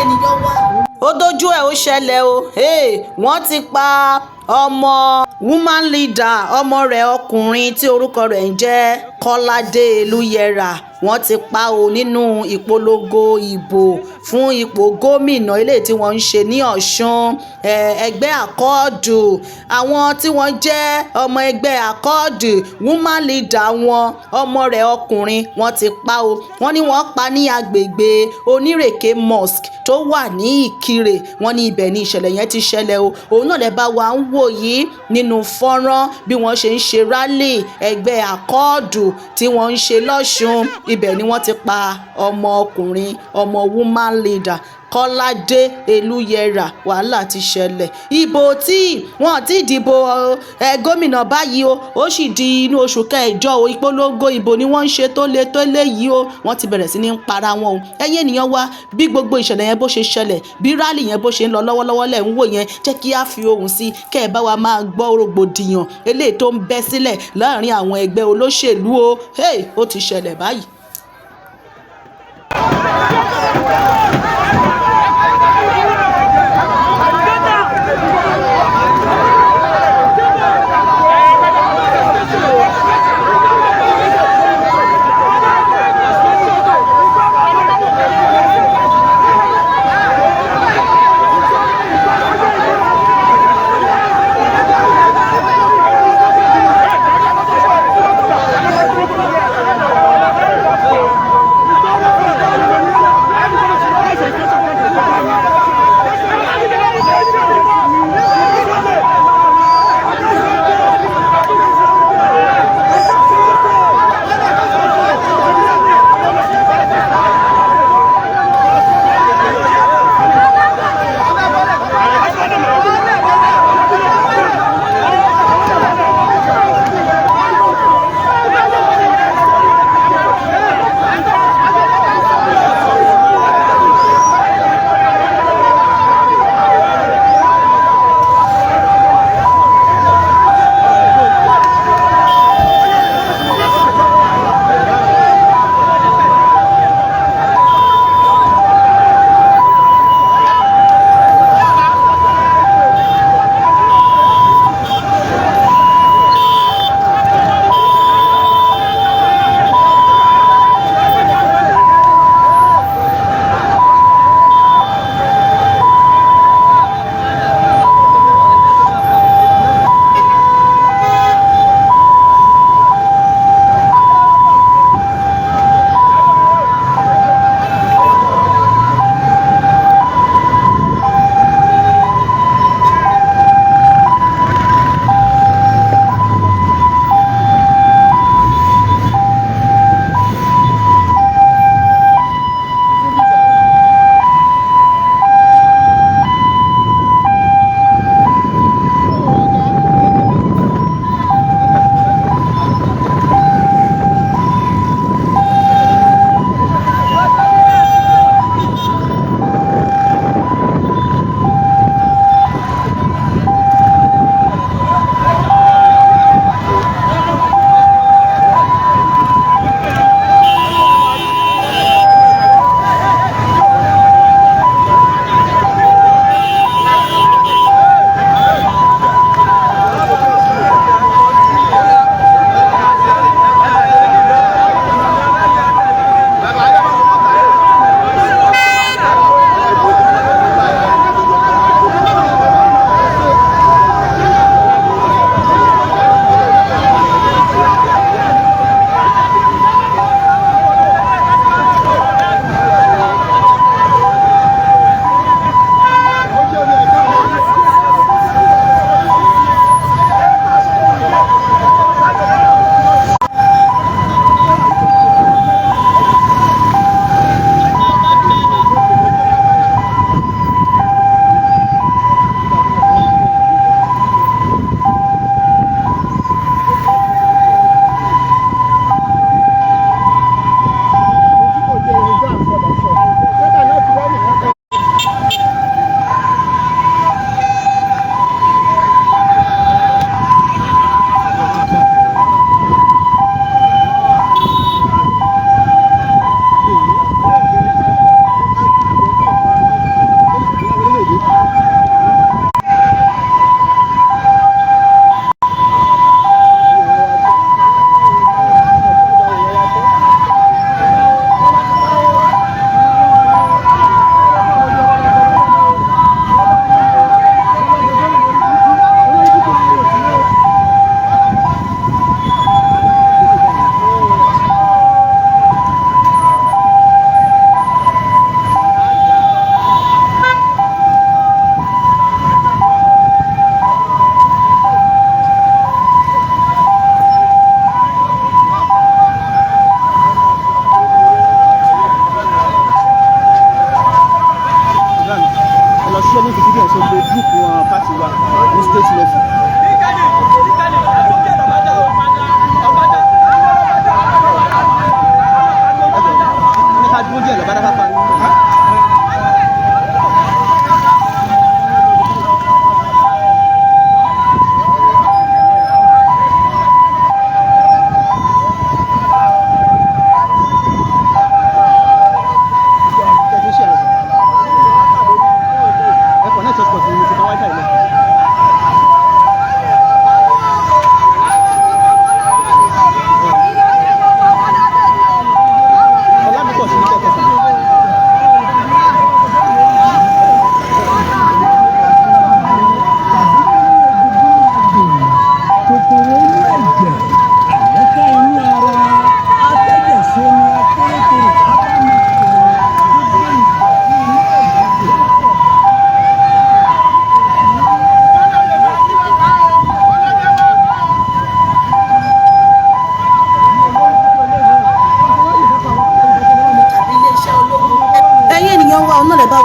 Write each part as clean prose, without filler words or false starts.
ènìyàn wa. Ó dojú ẹ̀ ó ṣẹlẹ̀ o wọ́n ti pa ọmọ woman leader ọmọ rẹ̀ ọkùnrin tí orúkọ rẹ̀ ń jẹ́ Kolade wọ́n ti pa o nínú ìpolongo ìbò fún ipò gómìnà eléyìí tí wọ́n ń ṣe ní Ọ̀ṣun. Ẹgbẹ́ àkọọ́dù àwọn tí wọ́n jẹ́ ọmọ ẹgbẹ́ àkọọ́dù woman leader wọn ọmọ rẹ̀ ọkùnrin wọ́n ti pa o. Wọ́n ní wọ́n pa ní agbègbè Onírèké mosque tó wà ní Ìkirè. Wọ́n ní ibẹ̀ ni ìṣẹ̀lẹ̀ yẹn ti ṣẹlẹ̀ o. Òun náà lè bá wa ń wò yìí nínú fọ́nrán bí wọ́n ṣe ń ṣe rálì ẹgbẹ́ àkọọ́dù tí wọ́n ń ṣe lọ́ṣun. Ibẹ̀ ni wọ́n ti pa ọmọ ọkùnrin ọmọ woman leader Kolade wàhálà ti ṣẹlẹ̀. Ìbò tí wọ́n ti dìbò gómìnà báyìí o ó sì di inú oṣù kẹjọ o. Ìpolongo ìbò ni wọ́n ń ṣe tó le yìí o. Wọ́n ti bẹ̀rẹ̀ sí ní para wọn o. Ẹ̀yin ènìyàn wa bí gbogbo ìṣẹ̀lẹ̀ yẹn bó ṣe ṣẹlẹ̀ bí rálì yẹn bó ṣe ń lọ lọ́wọ́lọ́wọ́ lẹ̀ ń wò yẹn jẹ́ kí á fi ohùn sí kẹ́ ẹ̀ bá wa máa gbọ́ rògbòdìyàn eléyìí tó ń bẹ́ sílẹ̀ láàrin àwọn ẹgbẹ́ olóṣèlú o. Ó ti ṣẹlẹ̀ báyìí.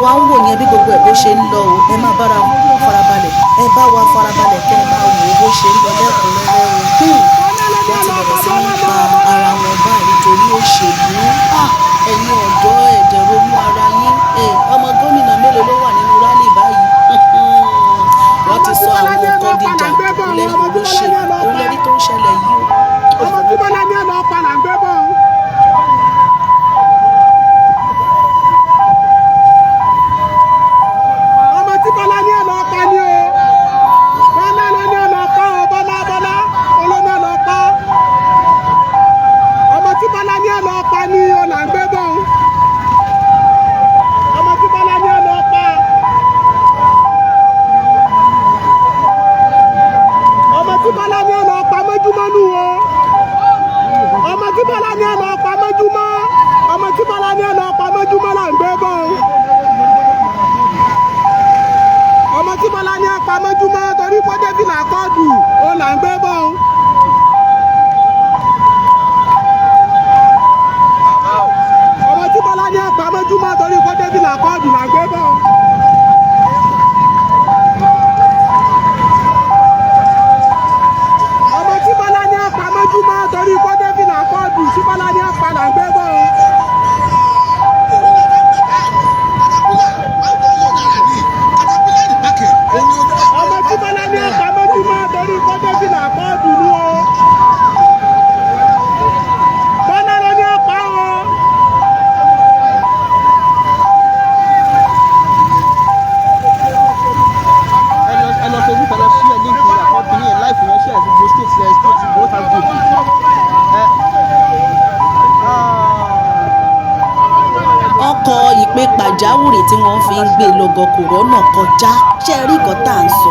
wa ń wò yẹn bí gbogbo ẹ̀ bó ṣe ń lọ o ẹ má bára farabalẹ̀ ẹ bá wa farabalẹ̀ kẹ́ ẹ máa wò ó bó ṣe ń lọ lẹ́kùnrẹ́rẹ́ o. wọ́n ti bẹ̀rẹ̀ sí ní pa ara wọn báyìí nítorí òṣèlú. ẹ̀yin ọ̀dọ́ ẹ̀dẹ̀ ronú ara yín. ọmọ gómìnà mélòó ló wà nínú rálì báyìí. wọ́n ti sọ àwọn nǹkan di jàǹdùkú lẹ́yìn olóṣèlú òun lẹ́rí tó ń ṣẹlẹ̀ yìí o. ọmọ tí bọ́lá ní ọ̀nà ọ̀pá là ń gbé bọ̀. ọmọ tí bọ́lá ní ọ̀nà ọ̀pá ni o. bọ́lá ló ní ọ̀nà ọ̀pá o. bọ́lá olóní ọ̀nà ọ̀pá. ọmọ tí bọ́lá ní ọ̀nà ọ̀pá ni ọ̀nà ń gbé bọ̀. ọmọ tí bọ́lá ní ọ̀nà ọ̀pá. ọmọ tí bọ́lá ní ọ̀nà ọ̀pá mọ́júmọ́ nù o. ọmọ tí bọ́lá ní ọ̀nà ọ̀pá mọ́júmọ́. ọmọ tí bọ́lá ní ọ̀nà ọ̀pá mọ́júmọ́ là ń gbé bọ̀. ọmọ tí bọ́lá ní ọ̀pá mọ́júmọ́ torí pọ́jẹ́bìlà kọ́ọ̀dù ó là ń gbé bọ̀. ọmọ tí bọ́lá ní ọ̀pá mọ́júmọ́ torí pọ́jẹ́bìlà kọ́ọ̀dù là ń gbé bọ̀. ọmọ tí bọ́lá ní ọ̀pá mọ́júmọ́ torí pọ́jẹ́bìlà kọ́ọ̀dù tí bọ́lá ní ọ̀pá là ń gbé bọ̀. ọmọ tí bọ́lá ní ọ̀pá mọ́júmọ́ torí pọ́jẹ́bìlà kọ́ọ̀dù ni o. bọ́lá ló ní ọ̀pá o. ẹ lọ Facebook ẹ lọ sí ẹ link yẹn àkọ́bí yẹn láìpẹ́ yẹn ṣe ẹ̀sìn gbogbo state yẹn state gbogbo ta gbòdì. ọkọ̀ ìpè pàjáwìrì tí wọ́n fi ń gbé lọ́gọ kòrónà kọjá ṣe rí nǹkan tá à ń sọ.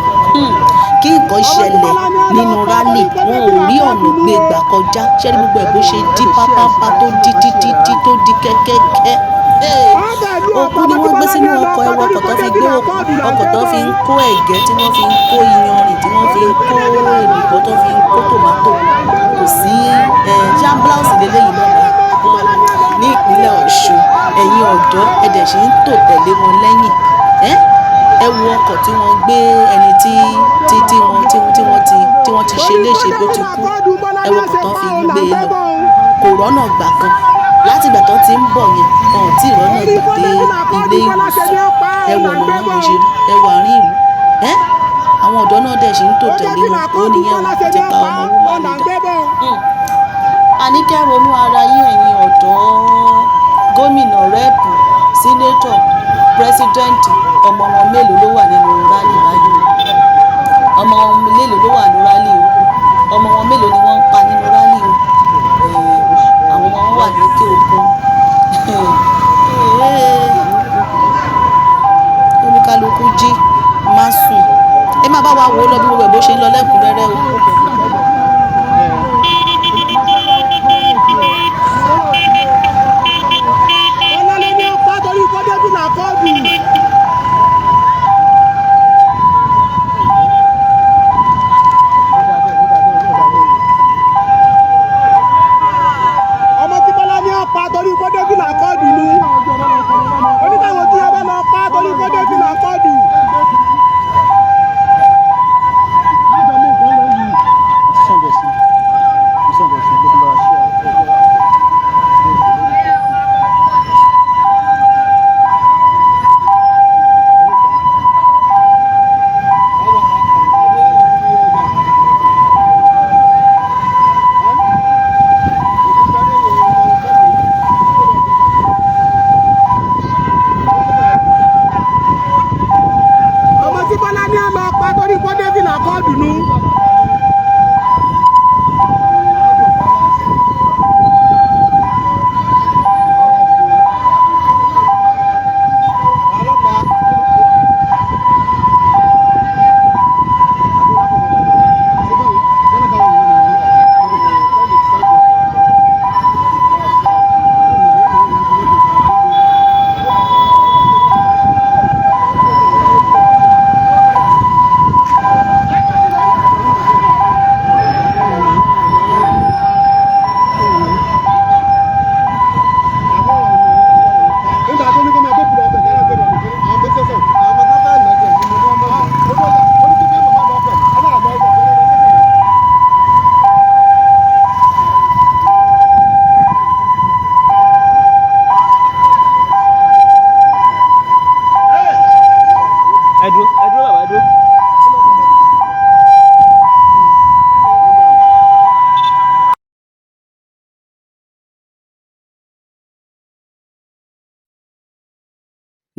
kí nǹkan ṣẹlẹ̀ nínú rálì wọn ò rí ọ̀nà gbé gbà kọjá ṣe rí gbogbo ẹ̀ bó ṣe di pápápá tó di títí tó di kẹ́kẹ́kẹ́. òkú ni wọ́n gbé sínú ọkọ̀ ẹ̀wọ̀ ọkọ̀ tó fi gbé òkú ọkọ̀ tó fi ń kó ẹ̀gẹ́ tí wọ́n fi ń kó iyanrìn tí wọ́n fi ń kó èlùbọ́ tó fi ń kó tòmátò kò sí ṣáńbláùsì lélẹ́yìn náà ní ìpínlẹ̀ Ọ̀ṣun. ẹ̀yin ọ̀dọ́ ẹ̀dẹ̀ ṣì ń tò tẹ̀lé wọn lẹ́yìn. ẹ wo ọkọ̀ tí wọ́n gbé ẹni tí wọ́n ti ṣe léṣe bó ti kú. ẹ wo ọkọ̀ tó fi ń gbé e lọ kò rọ́nà gbà kan láti ìgbà tó ti ń bọ̀ yẹn wọn ò tí ì rọ́nà gbà dé ilé ìwòsàn. ẹ wọ̀ lọ́nà mo ṣe rí ẹ wọ àárín ìlú. àwọn ọ̀dọ́ náà dẹ̀ ṣì ń tò tẹ̀lé wọn ó nìyẹn wọn ti pa ọmọ woman leader. àníkẹ́ ronú ara yín ẹ̀yin ọ̀dọ́ gómìnà rẹ́ẹ̀pù sínétọ̀ pírẹsidẹ́ǹtì ọmọ wọn mélòó ló wà nínú rálì báyìí ọmọ wọn mélòó ló wà nínú rálì o ọmọ wọn mélòó ni wọ́n ń pa nínú rálì o àwọn ọmọ wọn wà lókè òkun olúkálukú jí má sùn ẹ má bá wa wò ó lọ bí gbogbo ẹ̀ bó ṣe ń lọ lẹ́kùnrẹ́rẹ́ o. ọmọ tí bọ́lá ní ọ̀pá torí kọ́débìlà kọ́ọ̀dù ni oníkàwọn tí ẹ bá lọ pa torí kọ́débìlà kọ́ọ̀dù.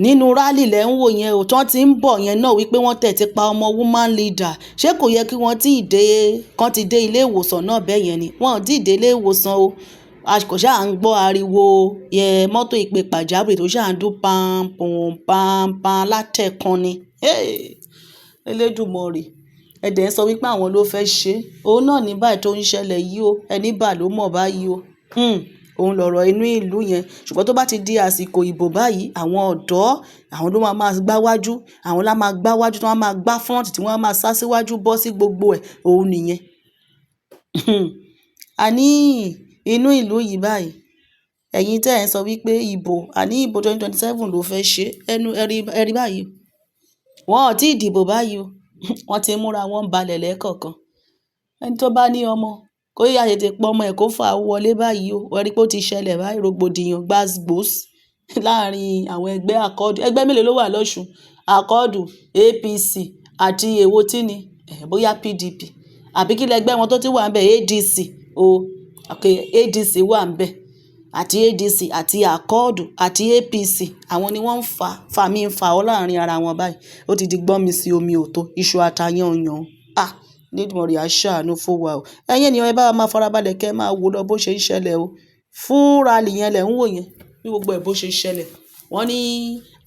nínú rálì lẹ́ ń wò yẹn ò tán ti ń bọ̀ yẹn náà wípé wọ́n tẹ̀ ti pa ọmọ woman leader ṣé kò yẹ kí wọ́n kán ti dé ilé ìwòsàn náà bẹ́ẹ̀ yẹn ni wọ́n ti dé ilé ìwòsàn o kò ṣáà ń gbọ́ ariwo mọ́tò ìpè pàjáwìrì tó ṣáà ń dún pam látẹ̀kan ni Elédùmarè ẹ̀dẹ̀ ń sọ wípé àwọn ló fẹ́ ṣe òun náà ní báyìí tó ń ṣẹlẹ̀ yìí o ẹni bà ló mọ̀ báyìí o òun lọ̀rọ̀ inú ìlú yẹn ṣùgbọ́n tó bá ti di àsìkò ìbò báyìí àwọn ọ̀dọ́ àwọn ló máa gbáwájú àwọn lá máa gbáwájú tí wọ́n máa gbá front tí wọ́n máa sá síwájú bọ́ sí gbogbo ẹ̀ òun nìyẹn àní inú ìlú yìí báyìí ẹ̀yin tẹ́ ẹ̀ ń sọ wípé ìbò 2027 ló fẹ́ ṣe ẹ̀rí báyìí wọn ò tí ì dìbò báyìí o wọ́n ti múra wọn balẹ̀ lẹ́ẹ̀kọ̀ọ̀kan ẹni tó bá ní ọmọ kó yá tètè pọ ọmọ ẹ̀ kó fà á wọlé báyìí o ẹ̀rí pé ó ti ṣẹlẹ̀ báyìí rògbòdìyàn gbàgbós láàrin àwọn ẹgbẹ́ àkọ́ọ̀dù ẹgbẹ́ mélòó ló wà lọ́ṣùn àkọ́ọ̀dù APC àti èwo tí ni bóyá PDP àbí kí lẹgbẹ́ wọn tó ti wà ń bẹ̀ ADC ADC wà ń bẹ̀ àti ADC àti àkọọdù àti APC àwọn ni wọ́n ń fa mí ń fa ọ láàrin ara wọn báyìí ó ti di gbọ́n mi sí omi òtó iṣu atayanyan Elédùmarè aṣàánú fún wa o ẹ̀yin ènìyàn ẹ bá wa máa farabalẹ̀ kẹ́ máa wò lọ bó ṣe ń ṣẹlẹ̀ o fún rally yẹn lẹ̀ ń wò yẹn bí gbogbo ẹ̀ bó ṣe ṣẹlẹ̀ wọ́n ní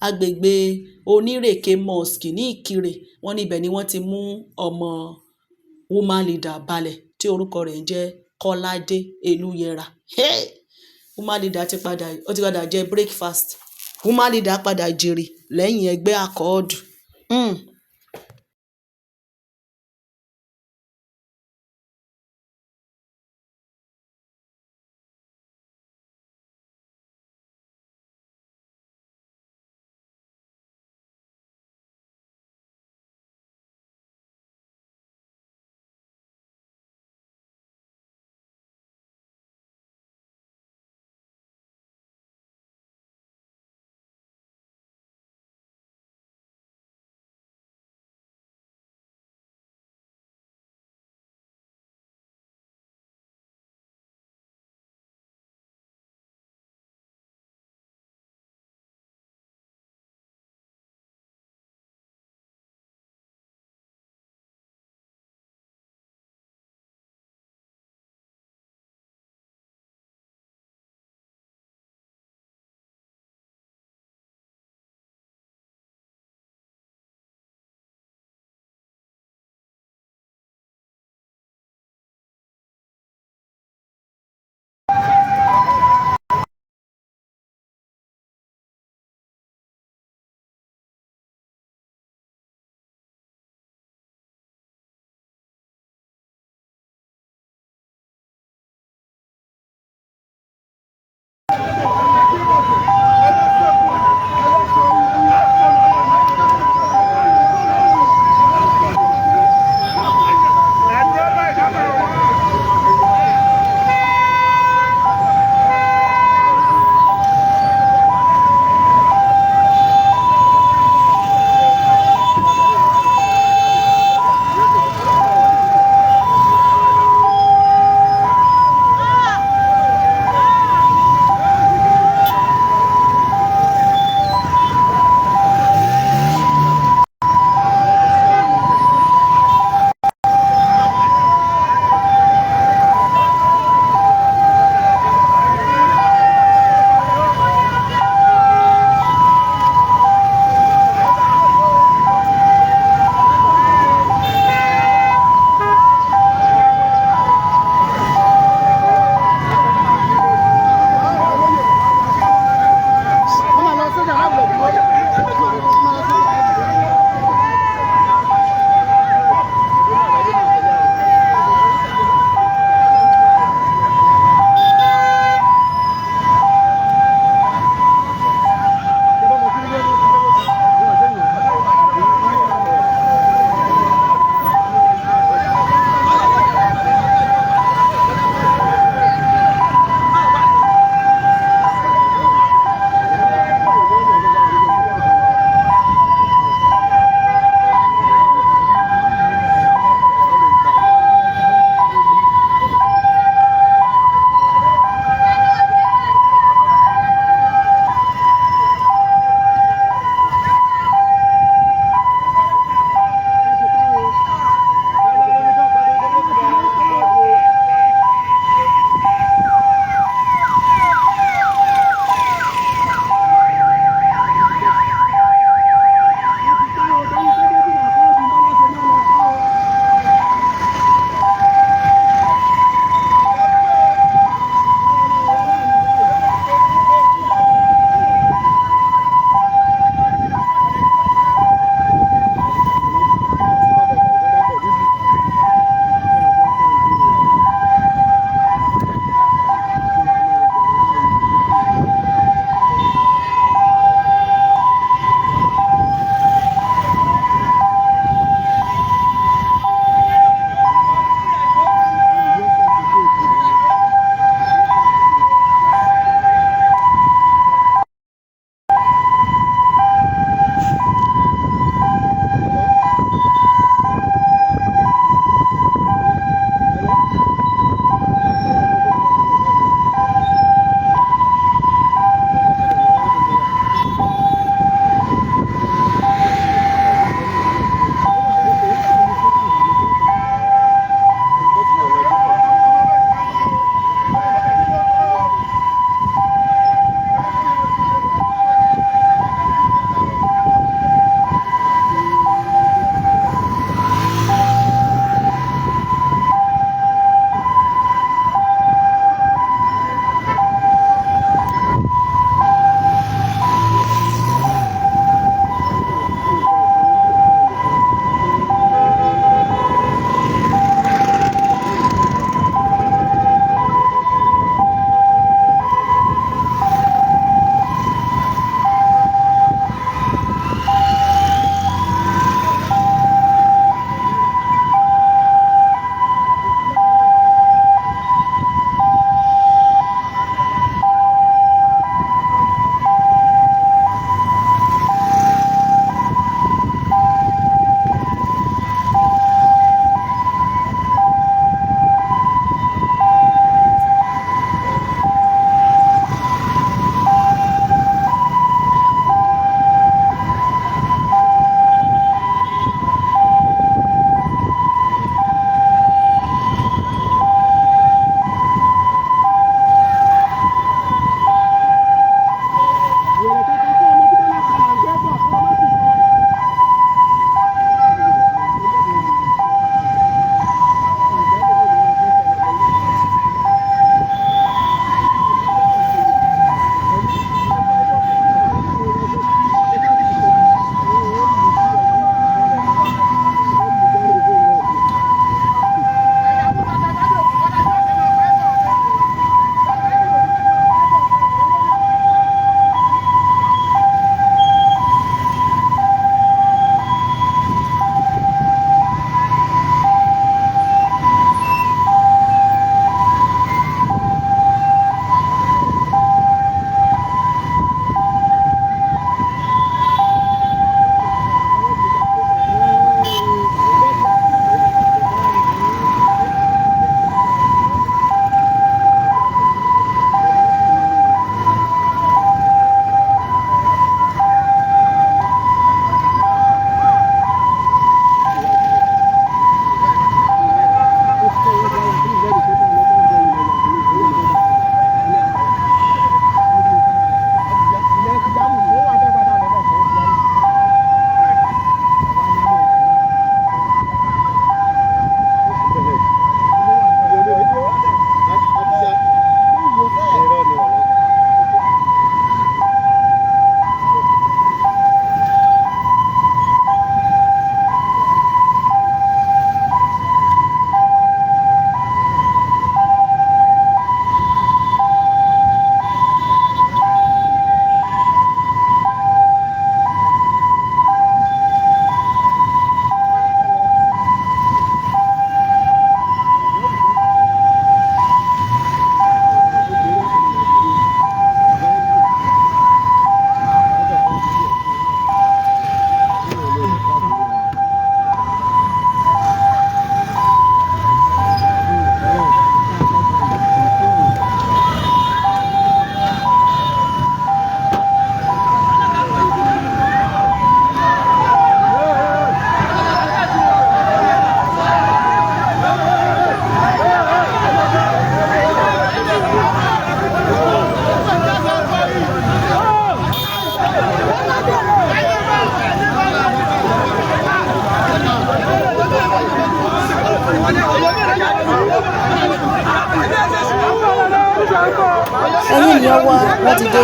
agbègbè onírèké mosque ní Ìkirè wọ́n ní ibẹ̀ ni wọ́n ti mú ọmọ woman leader balẹ̀ tí orúkọ rẹ̀ ń jẹ́ Kolade Elúyẹra woman leader ti padà jẹ breakfast woman leader padà jèrè lẹ́yìn ẹgbẹ́ àkọọdù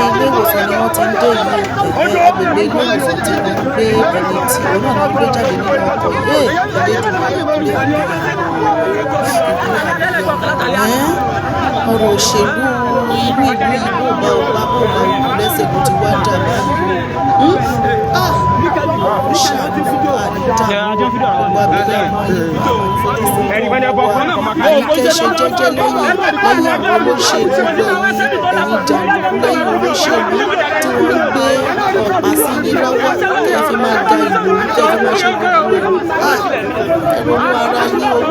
ilé ìwòsàn ni wọ́n ti ń dé yìí agbègbè ilé ìwòsàn tí wọ́n ń gbé ẹni tí òun náà ń gbé jáde nínú ọkọ̀ yìí ọ̀rọ̀ òṣèlú inú ìlú ìbò bá ọba bó bá òkú lẹ́sẹ̀ kò ti wá dà ṣàánú àdìdá ọgbà bílẹ̀ àyíkẹ́ ṣe jẹ́jẹ́ lẹ́yìn àwọn olóṣèlú lẹ́yìn jàǹdùkú lẹ́yìn olóṣèlú tí wọ́n gbé ọ̀pá sí yín lọ́wọ́ kí ẹ fi máa da ìlú kí ẹ fi máa ṣe gbogbo ẹ̀rọ ara yín o.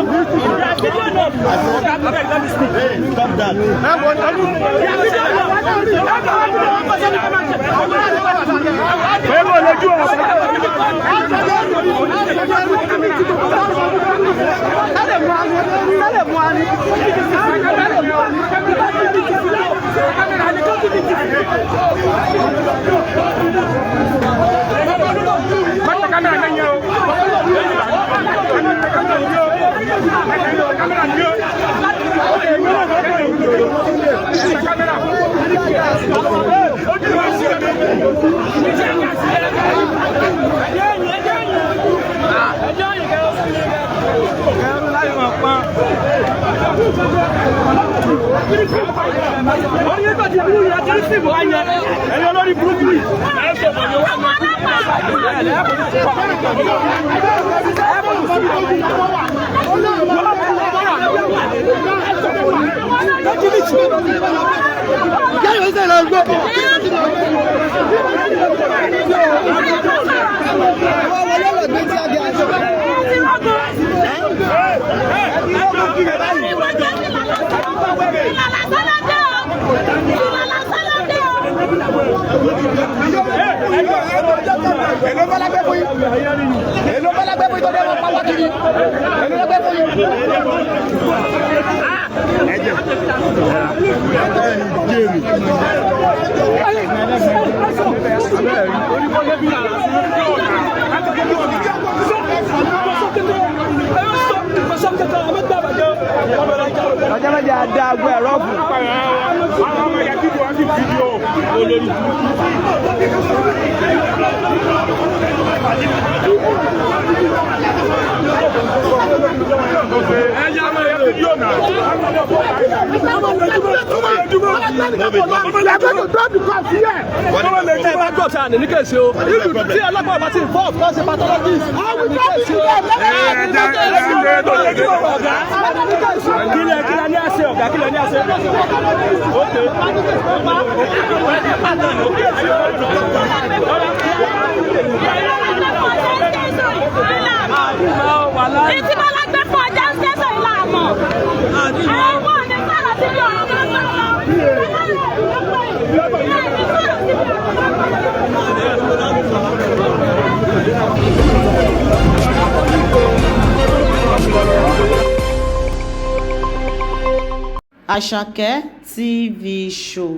ọjọ́ méje àdá agbó ẹ̀rọ fún àwọn ọmọ yẹn tí wọ́n ti fídíò olórí. ẹ̀yà ọmọ yẹn fídíò náà. Tí ọlọ́pàá bá ti fọ́ ọ̀pọ̀ ṣe pathologist ní kéèsì o. Kílẹ̀ ní àṣẹ ọ̀gá kílẹ̀ ní àṣẹ. Ìtí bá lágbé fún ọjà ń ṣẹ́sọ̀ ìlà àmọ́. Àwọn ọ̀nà sára sí bí ọ̀rọ̀ máa ń bá lọ. Àṣàkẹ́ TV show.